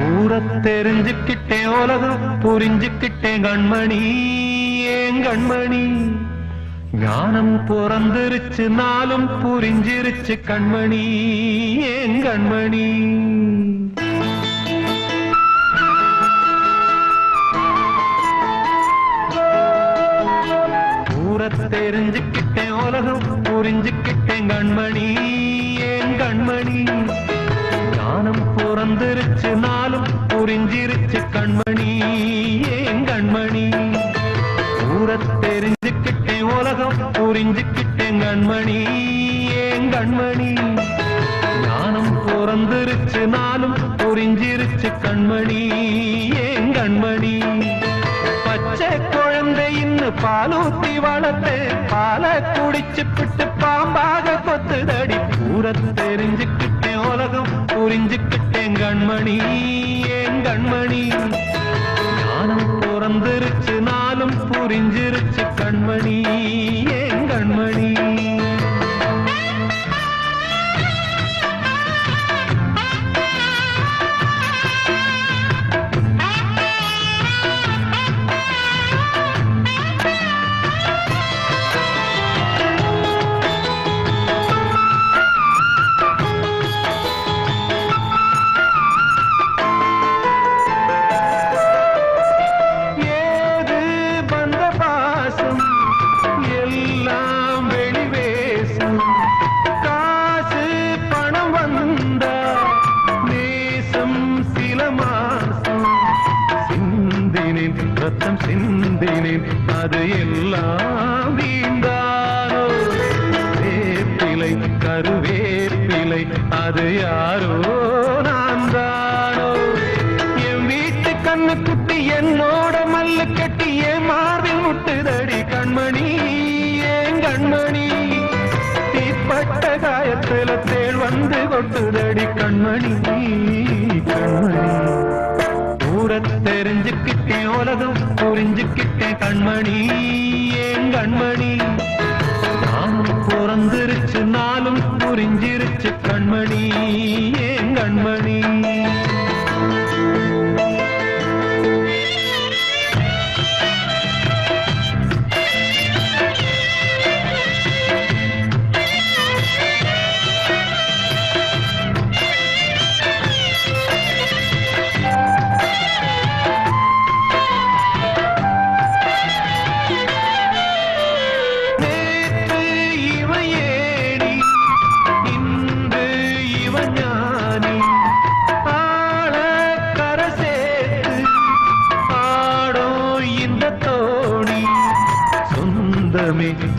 ஊரத் தெரிஞ்சுக்கிட்டேன் உலகம் புரிஞ்சுக்கிட்டேன் கண்மணி ஏன் கண்மணி ஞானம் பிறந்திருச்சு நாளும் புரிஞ்சிருச்சு கண்மணி ஏன் கண்மணி ஊரத் தெரிஞ்சுக்கிட்டேன் உலகம் புரிஞ்சுக்கிட்டேன் கண்மணி ஏன் கண்மணி ஞானம் பிறந்திருச்சு நாளும் புரிஞ்சிருச்சு கண்மணி ஏன் கண்மணி ஊரத் தெரிஞ்சுக்கிட்டேன் உலகம் புரிஞ்சுக்கிட்டேன் கண்மணி ஏன் கண்மணி ஞானம் பிறந்திருச்சு நாளும் புரிஞ்சிருச்சு கண்மணி ஏன் கண்மணி பச்சை குழந்தை இன்னும் பாலூத்தி வளர்த்து பாலை குடிச்சு பிட்டு பாம்பாக கொத்துதடி ஊரத் தெரிஞ்சுக்கிட்டேன் உலகம் புரிஞ்சுக்கிட்டேன் கண்மணி ஏன் கண்மணி ஞானம் பிறந்திருச்சு நாளும் புரிஞ்சிருச்சு கண்மணி ஏன் கண்மணி ரத்தம் சிந்தினேன் அது எல்லாம் வீந்தானோ வேப்பிலை கருவேப்பிலை அது யாரோ நான் தானோ என் வீட்டு கண்ணு குட்டி என்னோட மல்லு கட்டி என் மார்பில் முட்டுதடி கண்மணி ஏன் கண்மணி தீப்பட்ட காயத்துல தேள் வந்து கொட்டுதடி கண்மணி கண்மணி ஊரத் தெரிஞ்சுக்கிட்டேன் உலகம் புரிஞ்சுக்கிட்டேன் கண்மணி ஏன் கண்மணி நானும் பிறந்திருச்சு நாளும் புரிஞ்சிருச்சு கண்மணி ஏன் கண்மணி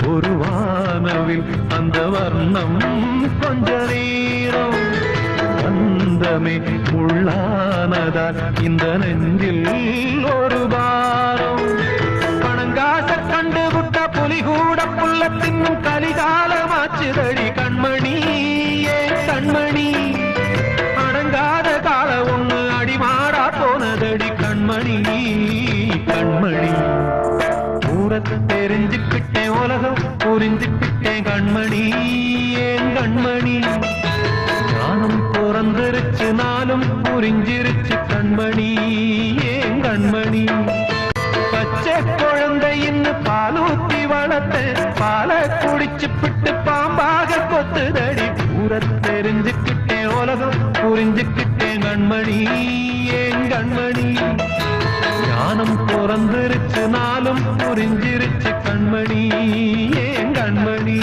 ஒரு வானவில் அந்த வர்ணம் கொஞ்ச நேரம் வந்தமே உள்ளானதால் இந்த நெஞ்சில் ஒரு பாரம் பணங்காச கண்டு விட்ட புலி கூட புல்ல தின்னும் கலிகாலமாச்சுதடி கண்மணி ஏன் கண்மணி அடங்காத கால ஒண்ணு அடிமாடா போனதடி கண்மணி கண்மணி ஊரத் தெரிஞ்சுக்கிட்டேன் உலகம் புரிஞ்சுக்கிட்டேன் கண்மணி ஏன் கண்மணி ஞானம் பிறந்திருச்சு நாளும் புரிஞ்சிருச்சு கண்மணி ஏன் கண்மணி பச்சை குழந்தை இன்னும் பாலூத்தி வளர்த்து பாலை குடிச்சு பிட்டு பாம்பாக கொத்துதடி ஊரத் தெரிஞ்சுக்கிட்டேன் உலகம் புரிஞ்சுக்கிட்டேன் கண்மணி ஏன் கண்மணி ஞானம் பிறந்திருச்சு நாளும் புரிஞ்சிருச்சு கண்மணி ஏன் கண்மணி